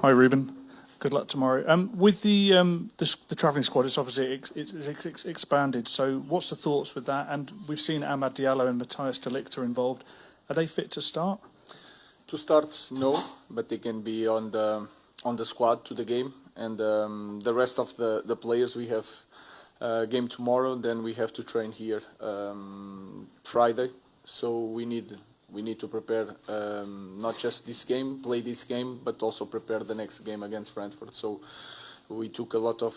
Hi, Ruben. Good luck tomorrow. With the travelling squad, it's obviously it's expanded. So, what's the thoughts with that? And we've seen Amad Diallo and Matthias de Ligt are involved. Are they fit to start? To start, no, but they can be on the squad to the game. And the rest of the players, we have game tomorrow. Then we have to train here Friday. So we need to prepare not just this game, play this game, but also prepare the next game against Brentford. So we took a lot of,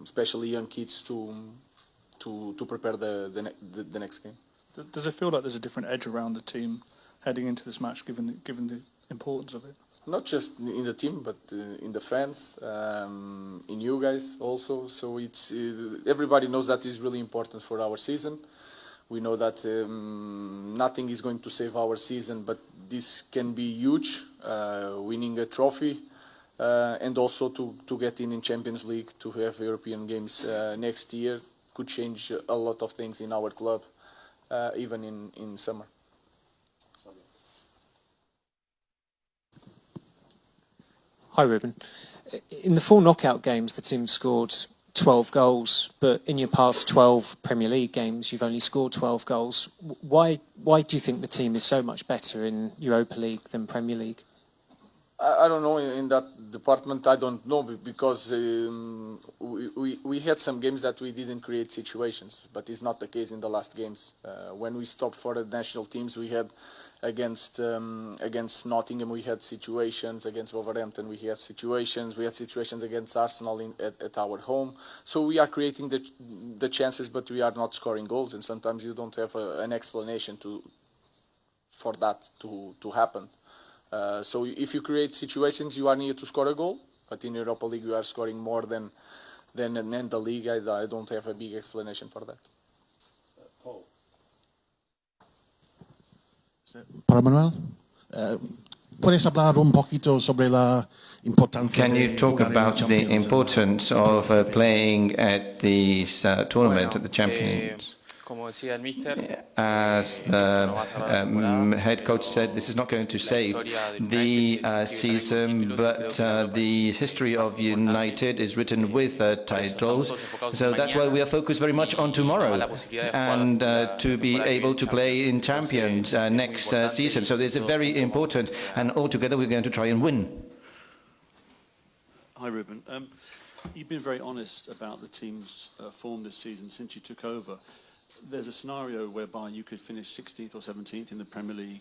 especially young kids, to prepare the next game. Does it feel like there's a different edge around the team heading into this match, given the importance of it? Not just in the team, but in the fans, in you guys also. So it's everybody knows that is really important for our season. We know that nothing is going to save our season, but this can be huge, winning a trophy, and also to get in Champions League, to have European games next year, could change a lot of things in our club, even in summer. Hi, Ruben. In the 4 knockout games, the team scored 12 goals, but in your past 12 Premier League games, you've only scored 12 goals. Why do you think the team is so much better in Europa League than Premier League? I don't know in that department. I don't know because we had some games that we didn't create situations, but it's not the case in the last games. When we stopped for the national teams, we had against Nottingham we had situations, against Wolverhampton we had situations against Arsenal at our home. So we are creating the chances, but we are not scoring goals, and sometimes you don't have an explanation for that to happen. So if you create situations, you are near to score a goal, but in Europa League you are scoring more than in the league. I don't have a big explanation for that. Paul. Para Manuel, ¿puedes hablar un poquito sobre la importancia? Can you talk about the importance of playing at the tournament, at the Champions? As the head coach said, this is not going to save the season, but the history of United is written with titles. So that's why we are focused very much on tomorrow and to be able to play in Champions next season. So this is very important, and altogether we're going to try and win. Hi, Ruben. You've been very honest about the team's form this season since you took over. There's a scenario whereby you could finish 16th or 17th in the Premier League,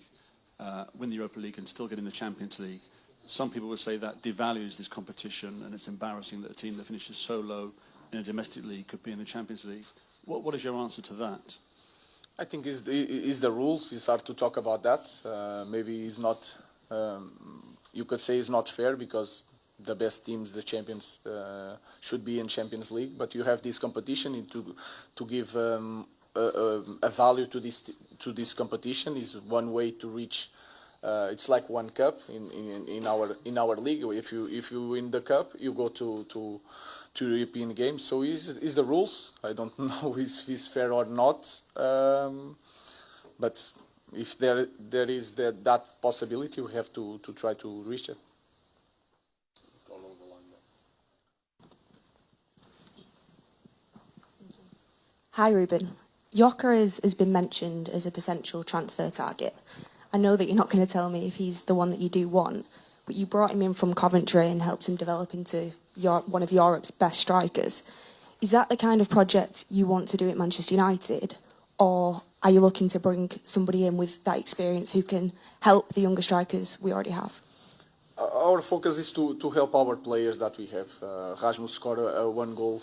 win the Europa League and still get in the Champions League. Some people would say that devalues this competition, and it's embarrassing that a team that finishes so low in a domestic league could be in the Champions League. What is your answer to that? I think is the rules. It's hard to talk about that. Maybe it's not, you could say it's not fair because the best teams, the champions, should be in Champions League, but you have this competition to give a value to this competition is one way to reach. It's like one cup in our league. If you win the cup, you go to European games. So is the rules. I don't know if it's fair or not. But if there is that possibility, we have to try to reach it. Hi, Ruben. Yoka has been mentioned as a potential transfer target. I know that you're not going to tell me if he's the one that you do want, but you brought him in from Coventry and helped him develop into one of Europe's best strikers. Is that the kind of project you want to do at Manchester United, or are you looking to bring somebody in with that experience who can help the younger strikers we already have? Our focus is to help our players that we have. Rasmus scored one goal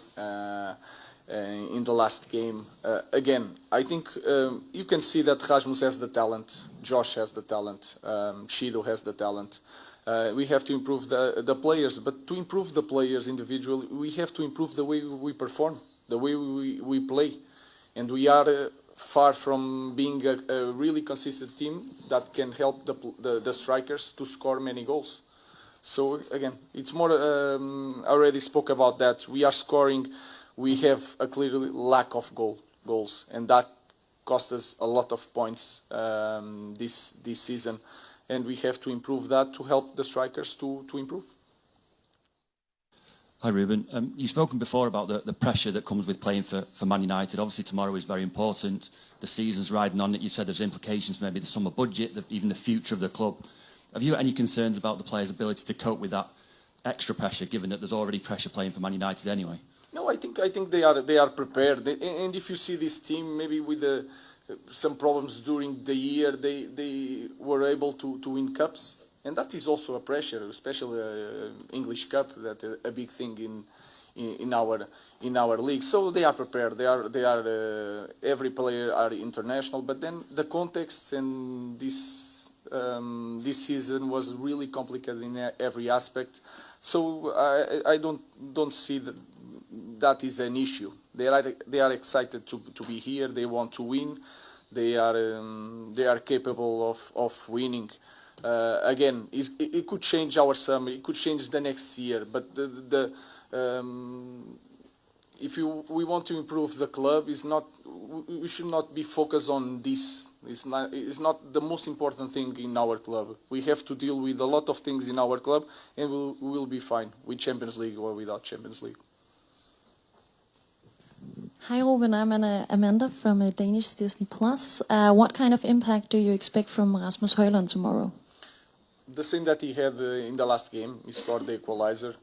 in the last game. Again, I think you can see that Rasmus has the talent, Josh has the talent, Shido has the talent. We have to improve the players, but to improve the players individually, we have to improve the way we perform, the way we play. And we are far from being a really consistent team that can help the strikers to score many goals. So again, it's more, I already spoke about that. We are scoring. We have a clear lack of goals, and that cost us a lot of points this season. And we have to improve that to help the strikers to improve. Hi, Ruben. You've spoken before about the pressure that comes with playing for Man United. Obviously, tomorrow is very important. The season's riding on it. You've said there's implications for maybe the summer budget, even the future of the club. Have you got any concerns about the players' ability to cope with that extra pressure, given that there's already pressure playing for Man United anyway? No, I think they are prepared. And if you see this team, maybe with some problems during the year, they were able to win cups. And that is also a pressure, especially English Cup, that a big thing in our league. So they are prepared. They are every player are international. But then the context and this season was really complicated in every aspect. So I don't see that is an issue. They are excited to be here. They want to win. They are capable of winning. Again, it could change our summer. It could change the next year. But if we want to improve the club, we should not be focused on this. It's not the most important thing in our club. We have to deal with a lot of things in our club, and we will be fine with Champions League or without Champions League. Hi, Ruben. I'm Amanda from Danish Disney Plus. What kind of impact do you expect from Rasmus Højlund tomorrow? The same that he had in the last game. He scored the equalizer.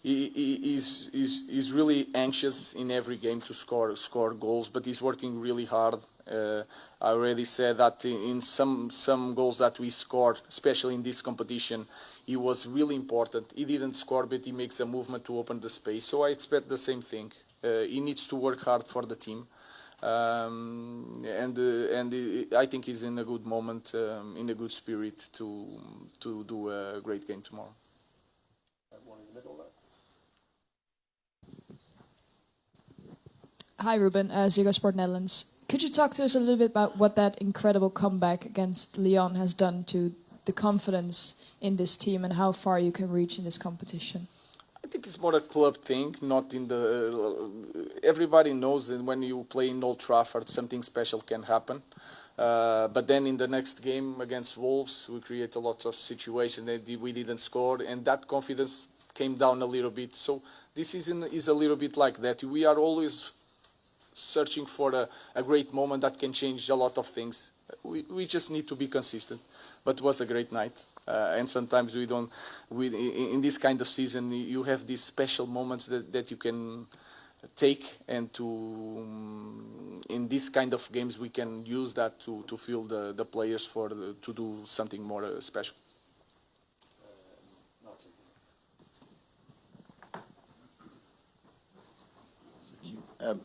He is really anxious in every game to score goals, but he's working really hard. I already said that in some goals that we scored, especially in this competition, he was really important. He didn't score, but he makes a movement to open the space. So I expect the same thing. He needs to work hard for the team. And I think he's in a good moment, in a good spirit to do a great game tomorrow. Hi, Ruben. Ziggo Sport Netherlands. Could you talk to us a little bit about what that incredible comeback against Lyon has done to the confidence in this team and how far you can reach in this competition? I think it's more a club thing, not in everybody knows that when you play in Old Trafford, something special can happen. But then in the next game against Wolves, we create a lot of situations that we didn't score, and that confidence came down a little bit. So this season is a little bit like that. We are always searching for a great moment that can change a lot of things. We just need to be consistent. But it was a great night. And sometimes in this kind of season, you have these special moments that you can take, and in this kind of games, we can use that to fuel the players to do something more special.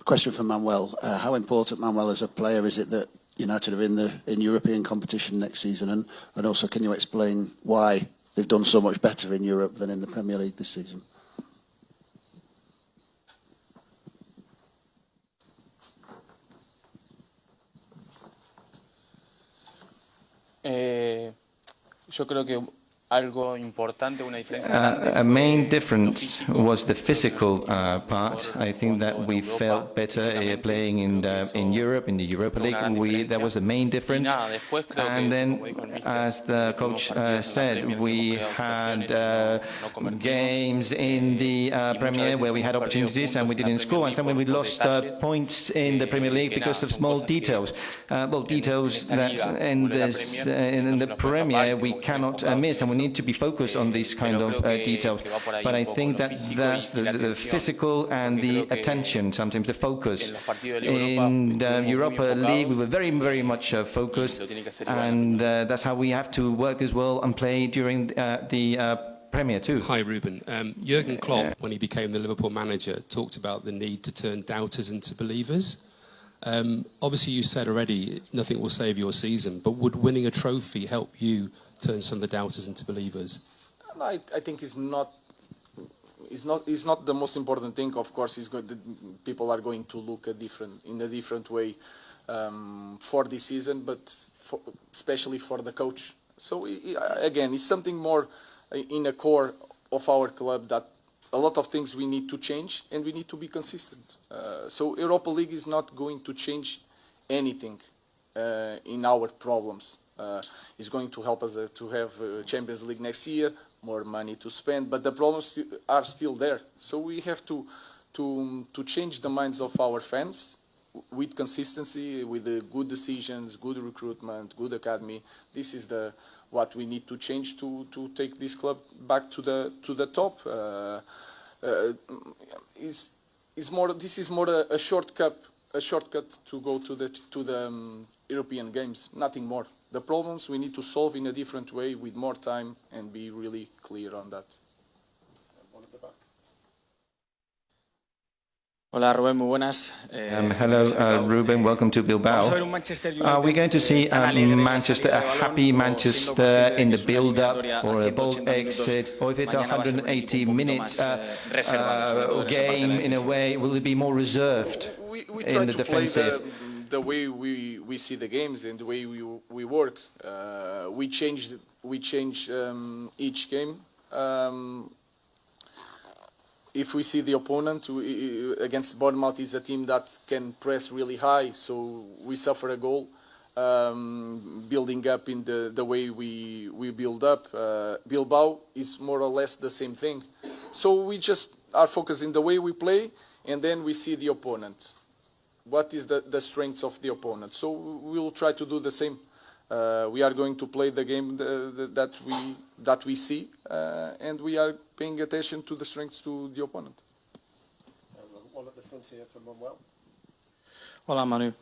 Question for Manuel. How important, Manuel, as a player, is it that United are in European competition next season, and also can you explain why they've done so much better in Europe than in the Premier League this season? Yo creo que algo importante, una diferencia. A main difference was the physical part. I think that we felt better playing in Europe, in the Europa League. That was the main difference. And then, as the coach said, we had games in the Premier where we had opportunities and we didn't score. And then we lost points in the Premier League because of small details. Details that in the Premier we cannot miss, and we need to be focused on these kind of details. But I think that's the physical and the attention, sometimes the focus. In the Europa League, we were very, very much focused, and that's how we have to work as well and play during the Premier too. Hi, Ruben. Jurgen Klopp, when he became the Liverpool manager, talked about the need to turn doubters into believers. Obviously, you said already nothing will save your season, but would winning a trophy help you turn some of the doubters into believers? I think it's not the most important thing. Of course, people are going to look in a different way for this season, but especially for the coach. So again, it's something more in the core of our club, that a lot of things we need to change, and we need to be consistent. So Europa League is not going to change anything in our problems. It's going to help us to have Champions League next year, more money to spend, but the problems are still there. So we have to change the minds of our fans with consistency, with the good decisions, good recruitment, good academy. This is what we need to change to take this club back to the top. This is more a shortcut to go to the European Games, nothing more. The problems we need to solve in a different way with more time and be really clear on that. Hola Rubén, muy buenas. Hello, Ruben. Welcome to Bilbao. We're going to see a happy Manchester in the build-up, or a bold exit, or if it's a 180-minute game in a way, will it be more reserve We in try the to defensive? play the way we see the games and the way we work. We change each game. If we see the opponent against Bournemouth is a team that can press really high, so we suffer a goal. Building up in the way we build up. Bilbao is more or less the same thing. So we just are focused in the way we play, and then we see the opponent. What is the strengths of the opponent? So we will try to do the same. We are going to play the game that we see, and we are paying attention to the strengths to the opponent. One at the front here from Manuel. Hola Manu.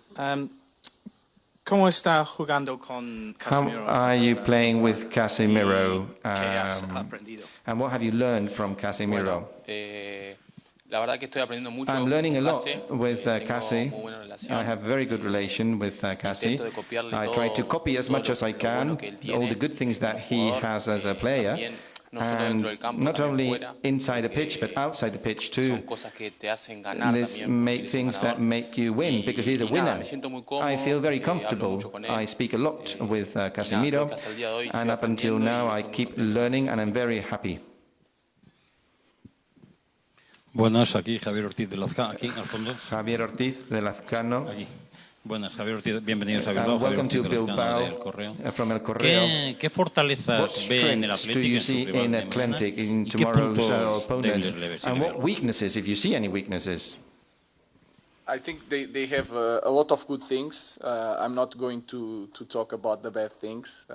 ¿Cómo está jugando con Casemiro? How are you playing with Casemiro? ¿Qué has aprendido? And what have you learned from Casemiro? La verdad que estoy aprendiendo mucho. I'm learning a lot Casi, with tengo Casi. muy buena relación. I have a very good relation with Casi. Intento de copiarle I try to copy as much as I lo can, bueno que él tiene all the good things that he como jugador, has as a player, también, no solo dentro del and campo, not también only fuera, inside the pitch, but outside the pitch too. son cosas que te hacen ganar This también, make porque eres un things that ganador. make you win, because he's a Y nada, winner. me siento muy cómodo, I feel very hablo comfortable. mucho con él, I speak a lot with y nada, Casemiro, creo que hasta el día de hoy and sigo up until aprendiendo now y I estoy muy keep contento. learning, and I'm very happy. Buenas, aquí Javier Ortiz de Lazcano, aquí al fondo. Javier Ortiz de Lazcano. Allí. Buenas, Javier Ortiz, bienvenidos a Bilbao. Welcome Javier to Ortiz de Lazcano, Bilbao del Correo. from El Correo. ¿Qué fortalezas ve en el Strengths do Atlético you en su see rival in de mañana? Atlantic in ¿Y qué tomorrow's puntos opponent? débiles le ves? And what weaknesses, if you see any weaknesses? I think they have a lot of good things. I'm not going to talk about the bad things,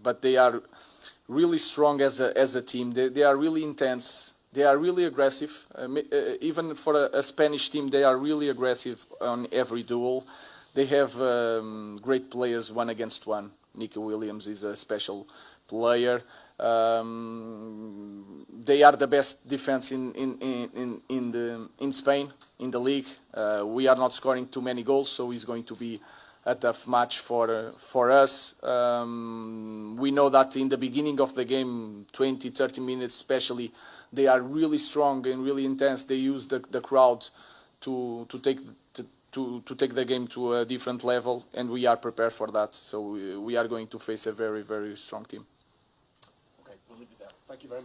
but they are really strong as a team. They are really intense. They are really aggressive. Even for a Spanish team, they are really aggressive on every duel. They have great players one against one. Nico Williams is a special player. They are the best defense in Spain, in the league. We are not scoring too many goals, so it's going to be a tough match for us. We know that in the beginning of the game, 20, 30 minutes especially, they are really strong and really intense. They use the crowd to take the game to a different level, and we are prepared for that. So we are going to face a very, very strong team. Okay, we'll leave it there. Thank you very much.